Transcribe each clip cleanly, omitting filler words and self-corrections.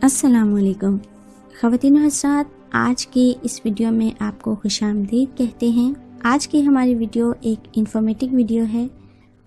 السلام علیکم خواتین و حضرات، آج کی اس ویڈیو میں آپ کو خوش آمدید کہتے ہیں۔ آج کی ہماری ویڈیو ایک انفارمیٹیو ویڈیو ہے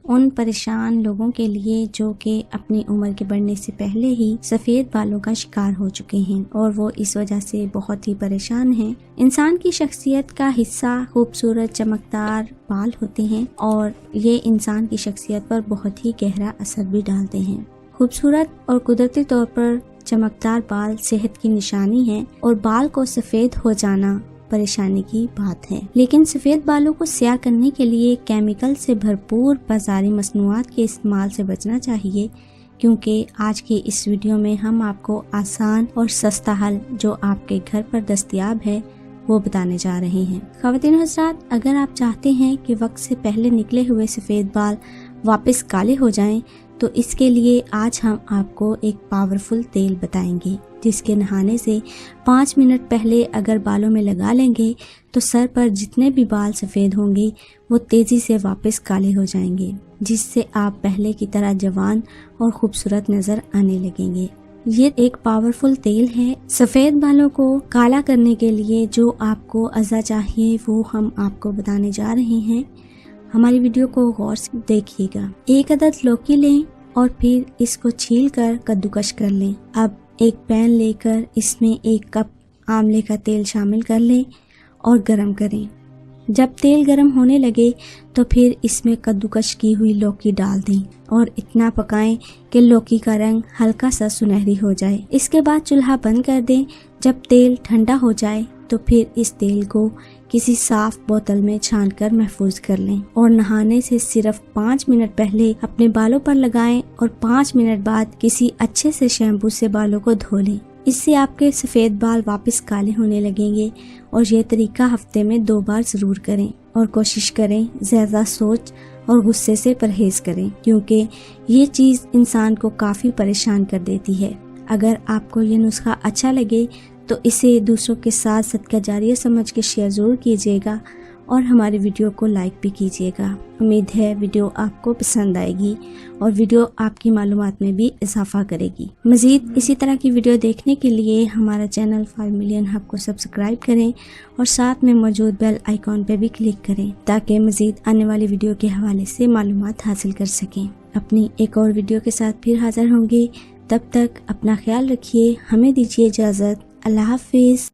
ان پریشان لوگوں کے لیے جو کہ اپنی عمر کے بڑھنے سے پہلے ہی سفید بالوں کا شکار ہو چکے ہیں اور وہ اس وجہ سے بہت ہی پریشان ہیں۔ انسان کی شخصیت کا حصہ خوبصورت چمکدار بال ہوتے ہیں اور یہ انسان کی شخصیت پر بہت ہی گہرا اثر بھی ڈالتے ہیں۔ خوبصورت اور قدرتی طور پر چمکدار بال صحت کی نشانی ہے اور بال کو سفید ہو جانا پریشانی کی بات ہے، لیکن سفید بالوں کو سیاہ کرنے کے لیے کیمیکل سے بھرپور بازاری مصنوعات کے استعمال سے بچنا چاہیے، کیونکہ آج کی اس ویڈیو میں ہم آپ کو آسان اور سستا حل جو آپ کے گھر پر دستیاب ہے وہ بتانے جا رہے ہیں۔ خواتین و حضرات، اگر آپ چاہتے ہیں کہ وقت سے پہلے نکلے ہوئے سفید بال واپس کالے ہو جائیں تو اس کے لیے آج ہم آپ کو ایک پاورفل تیل بتائیں گے جس کے نہانے سے 5 منٹ پہلے اگر بالوں میں لگا لیں گے تو سر پر جتنے بھی بال سفید ہوں گے وہ تیزی سے واپس کالے ہو جائیں گے، جس سے آپ پہلے کی طرح جوان اور خوبصورت نظر آنے لگیں گے۔ یہ ایک پاورفل تیل ہے۔ سفید بالوں کو کالا کرنے کے لیے جو آپ کو اجزاء چاہیے وہ ہم آپ کو بتانے جا رہے ہیں۔ ہماری ویڈیو کو غور سے دیکھیے گا۔ 1 عدد لوکی لیں اور پھر اس کو چھیل کر کدوکش کر لیں۔ اب ایک پین لے کر اس میں 1 کپ آملے کا تیل شامل کر لیں اور گرم کریں۔ جب تیل گرم ہونے لگے تو پھر اس میں کدوکش کی ہوئی لوکی ڈال دیں اور اتنا پکائیں کہ لوکی کا رنگ ہلکا سا سنہری ہو جائے۔ اس کے بعد چولہا بند کر دیں۔ جب تیل ٹھنڈا ہو جائے تو پھر اس تیل کو کسی صاف بوتل میں چھان کر محفوظ کر لیں اور نہانے سے صرف 5 منٹ پہلے اپنے بالوں پر لگائیں اور 5 منٹ بعد کسی اچھے سے شیمپو سے بالوں کو دھو لیں۔ اس سے آپ کے سفید بال واپس کالے ہونے لگیں گے اور یہ طریقہ ہفتے میں 2 بار ضرور کریں اور کوشش کریں زیادہ سوچ اور غصے سے پرہیز کریں، کیونکہ یہ چیز انسان کو کافی پریشان کر دیتی ہے۔ اگر آپ کو یہ نسخہ اچھا لگے تو اسے دوسروں کے ساتھ صدقہ جاریہ سمجھ کے شیئر ضرور کیجیے گا اور ہماری ویڈیو کو لائک بھی کیجیے گا۔ امید ہے ویڈیو آپ کو پسند آئے گی اور ویڈیو آپ کی معلومات میں بھی اضافہ کرے گی۔ مزید اسی طرح کی ویڈیو دیکھنے کے لیے ہمارا چینل 5 ملین ہب کو سبسکرائب کریں اور ساتھ میں موجود بیل آئیکن پہ بھی کلک کریں تاکہ مزید آنے والی ویڈیو کے حوالے سے معلومات حاصل کر سکیں۔ اپنی ایک اور ویڈیو کے ساتھ پھر حاضر ہوں گے، تب تک اپنا خیال رکھیے، ہمیں دیجیے اجازت۔ اللہ حافظ۔